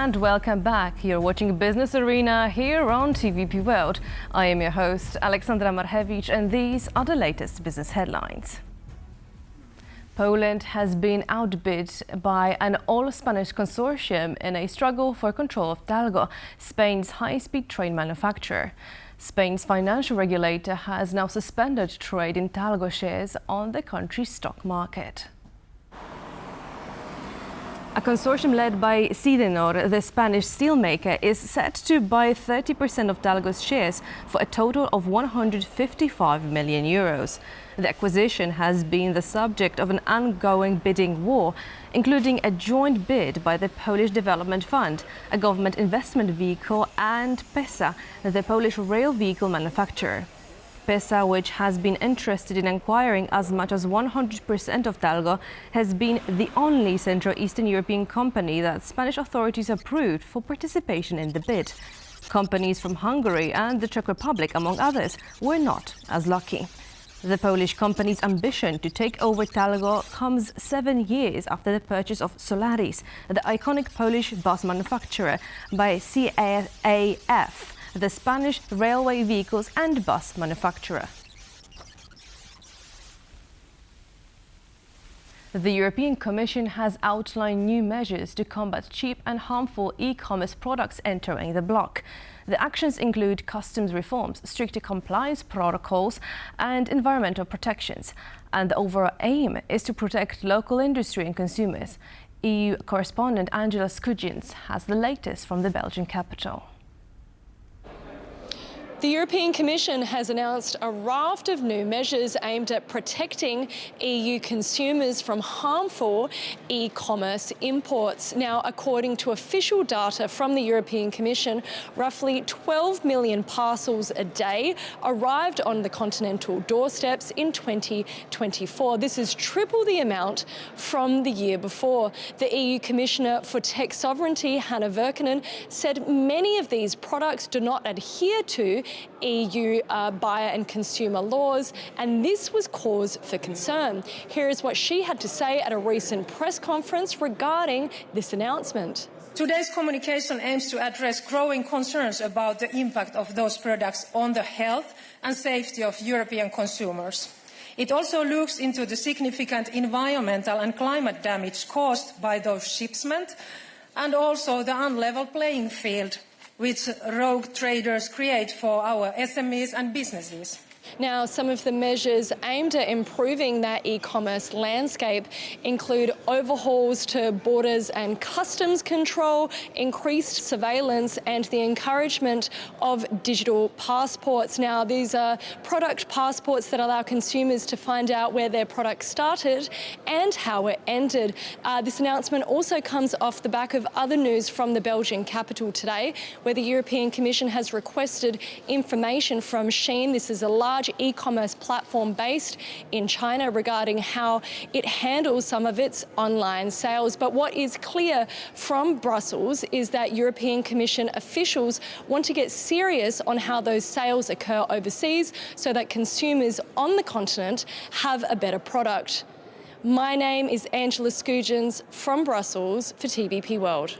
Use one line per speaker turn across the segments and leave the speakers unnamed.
and welcome back. You're watching Business Arena here on TVP World. I am your host, Alexandra Marchewicz, and these are the latest business headlines. Poland has been outbid by an all-Spanish consortium in a struggle for control of Talgo, Spain's high-speed train manufacturer. Spain's financial regulator has now suspended trade in Talgo shares on the country's stock market. A consortium led by Sidenor, the Spanish steelmaker, is set to buy 30% of Talgo's shares for a total of 155 million euros. The acquisition has been the subject of an ongoing bidding war, including a joint bid by the Polish Development Fund, a government investment vehicle, and PESA, the Polish rail vehicle manufacturer. PESA, which has been interested in acquiring as much as 100% of Talgo, has been the only Central Eastern European company that Spanish authorities approved for participation in the bid. Companies from Hungary and the Czech Republic, among others, were not as lucky. The Polish company's ambition to take over Talgo comes 7 years after the purchase of Solaris, the iconic Polish bus manufacturer, by CAAF, the Spanish railway vehicles and bus manufacturer. The European Commission has outlined new measures to combat cheap and harmful e-commerce products entering the bloc. The actions include customs reforms, stricter compliance protocols, and environmental protections. And the overall aim is to protect local industry and consumers. EU correspondent Angela Skujins has the latest from the Belgian capital.
The European Commission has announced a raft of new measures aimed at protecting EU consumers from harmful e-commerce imports. Now, according to official data from the European Commission, roughly 12 million parcels a day arrived on the continental doorsteps in 2024. This is triple the amount from the year before. The EU Commissioner for Tech Sovereignty, Hanna Virkkunen, said many of these products do not adhere to EU buyer and consumer laws, and this was cause for concern. Here is what she had to say at a recent press conference regarding this announcement.
Today's communication aims to address growing concerns about the impact of those products on the health and safety of European consumers. It also looks into the significant environmental and climate damage caused by those shipments, and also the unlevel playing field which rogue traders create for our SMEs and businesses.
Now, some of the measures aimed at improving that e-commerce landscape include overhauls to borders and customs control, increased surveillance, and the encouragement of digital passports. Now, these are product passports that allow consumers to find out where their product started and how it ended. This announcement also comes off the back of other news from the Belgian capital today, where the European Commission has requested information from Shein. This is a large e-commerce platform based in China regarding how it handles some of its online sales. But what is clear from Brussels is that European Commission officials want to get serious on how those sales occur overseas so that consumers on the continent have a better product. My name is Angela Skujins from Brussels for TVP World.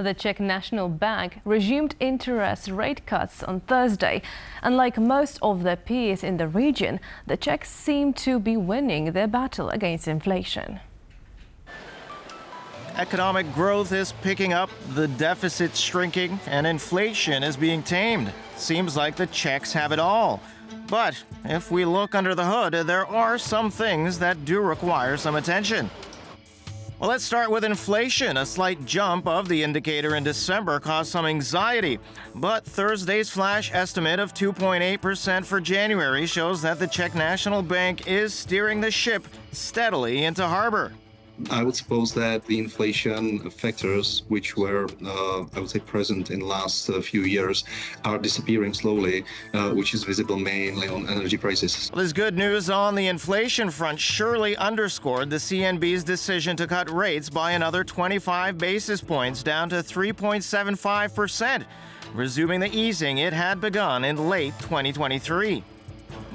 The Czech National Bank resumed interest rate cuts on Thursday. Unlike most of their peers in the region, the Czechs seem to be winning their battle against inflation.
Economic growth is picking up, the deficit's shrinking, and inflation is being tamed. Seems like the Czechs have it all. But if we look under the hood, there are some things that do require some attention. Well, let's start with inflation. A slight jump of the indicator in December caused some anxiety. But Thursday's flash estimate of 2.8% for January shows that the Czech National Bank is steering the ship steadily into harbor.
I would suppose that the inflation factors, which were, I would say, present in the last few years, are disappearing slowly, which is visible mainly on energy prices.
Well, this good news on the inflation front surely underscored the CNB's decision to cut rates by another 25 basis points down to 3.75%, resuming the easing it had begun in late 2023.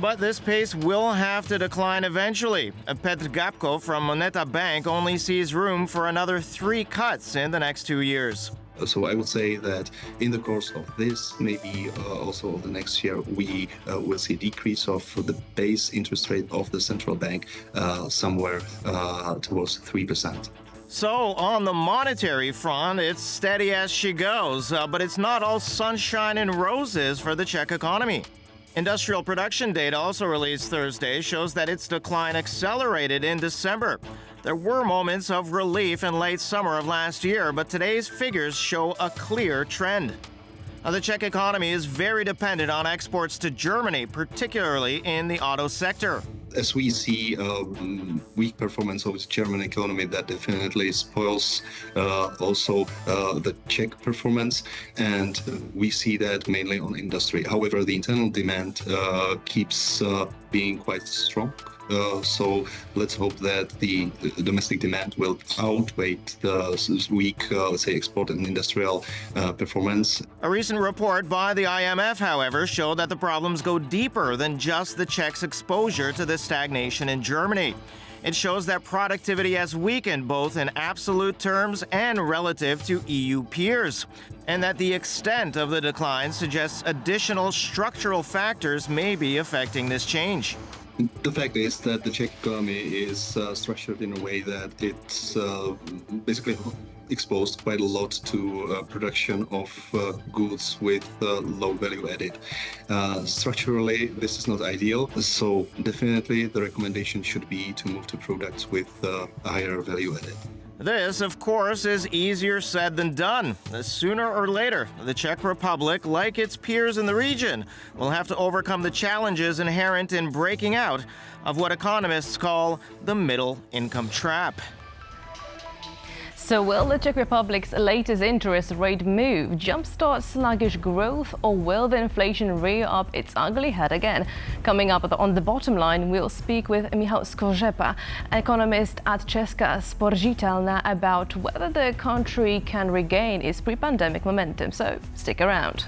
But this pace will have to decline eventually. Petr Gabko from Moneta Bank only sees room for another 3 cuts in the next 2 years.
So I would say that in the course of this, maybe also of the next year, we will see a decrease of the base interest rate of the central bank somewhere towards 3%.
So, on the monetary front, it's steady as she goes, but it's not all sunshine and roses for the Czech economy. Industrial production data also released Thursday shows that its decline accelerated in December. There were moments of relief in late summer of last year, but today's figures show a clear trend. Now, the Czech economy is very dependent on exports to Germany, particularly in the auto sector.
As we see weak performance of the German economy, that definitely spoils also the Czech performance, and we see that mainly on industry. However, the internal demand keeps being quite strong. So let's hope that the domestic demand will outweigh the weak, let's say, export and industrial performance.
A recent report by the IMF, however, showed that the problems go deeper than just the Czechs' exposure to the stagnation in Germany. It shows that productivity has weakened both in absolute terms and relative to EU peers, and that the extent of the decline suggests additional structural factors may be affecting this change.
The fact is that the Czech economy is structured in a way that it's basically exposed quite a lot to production of goods with low value added. Structurally, this is not ideal, so definitely the recommendation should be to move to products with higher value added.
This, of course, is easier said than done. Sooner or later, the Czech Republic, like its peers in the region, will have to overcome the challenges inherent in breaking out of what economists call the middle income trap.
So will the Czech Republic's latest interest rate move jumpstart sluggish growth, or will the inflation rear up its ugly head again? Coming up on the bottom line, we'll speak with Michał Skorzepa, economist at Česká Spořitelna, about whether the country can regain its pre-pandemic momentum. So stick around.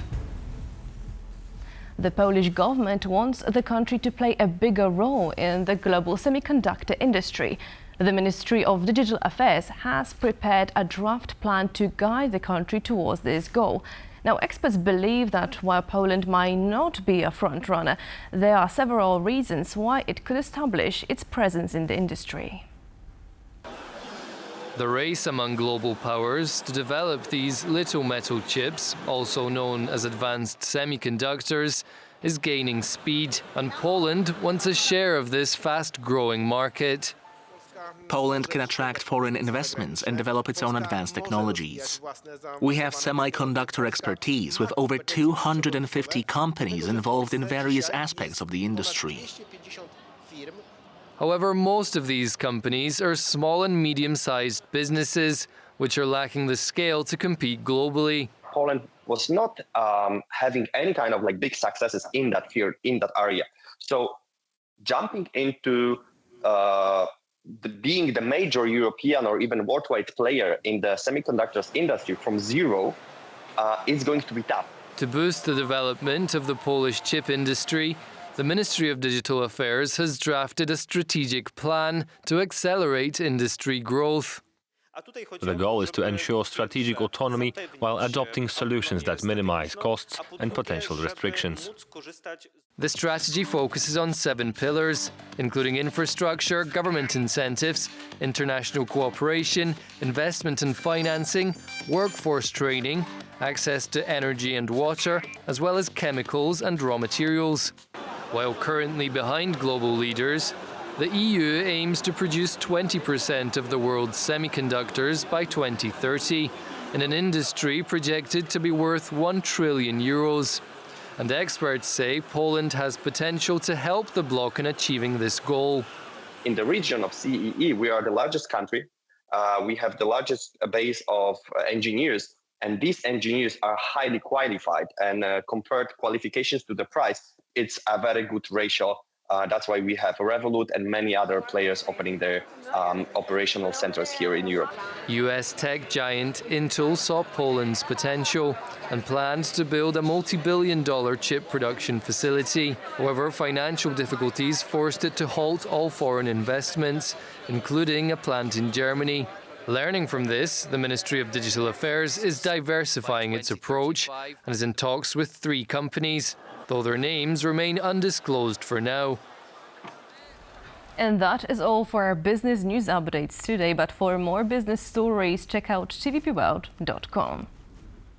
The Polish government wants the country to play a bigger role in the global semiconductor industry. The Ministry of Digital Affairs has prepared a draft plan to guide the country towards this goal. Now, experts believe that while Poland might not be a front-runner, there are several reasons why it could establish its presence in the industry.
The race among global powers to develop these little metal chips, also known as advanced semiconductors, is gaining speed, and Poland wants a share of this fast-growing market.
Poland can attract foreign investments and develop its own advanced technologies. We have semiconductor expertise with over 250 companies involved in various aspects of the industry.
However, most of these companies are small and medium-sized businesses, which are lacking the scale to compete globally.
Poland was not having any kind of big successes in that field, in that area. So jumping into being the major European or even worldwide player in the semiconductors industry from zero is going to be tough.
To boost the development of the Polish chip industry, the Ministry of Digital Affairs has drafted a strategic plan to accelerate industry growth.
The goal is to ensure strategic autonomy while adopting solutions that minimize costs and potential restrictions.
The strategy focuses on 7 pillars, including infrastructure, government incentives, international cooperation, investment and financing, workforce training, access to energy and water, as well as chemicals and raw materials. While currently behind global leaders, the EU aims to produce 20% of the world's semiconductors by 2030, in an industry projected to be worth €1 trillion. And experts say Poland has potential to help the bloc in achieving this goal.
In the region of CEE, we are the largest country. We have the largest base of engineers, and these engineers are highly qualified. And compared qualifications to the price, it's a very good ratio That's why we have Revolut and many other players opening their operational centers here in Europe.
US tech giant Intel saw Poland's potential and planned to build a multi-billion-dollar chip production facility. However, financial difficulties forced it to halt all foreign investments, including a plant in Germany. Learning from this, the Ministry of Digital Affairs is diversifying its approach and is in talks with 3 companies, though their names remain undisclosed for now.
And that is all for our business news updates today. But for more business stories, check out tvpworld.com.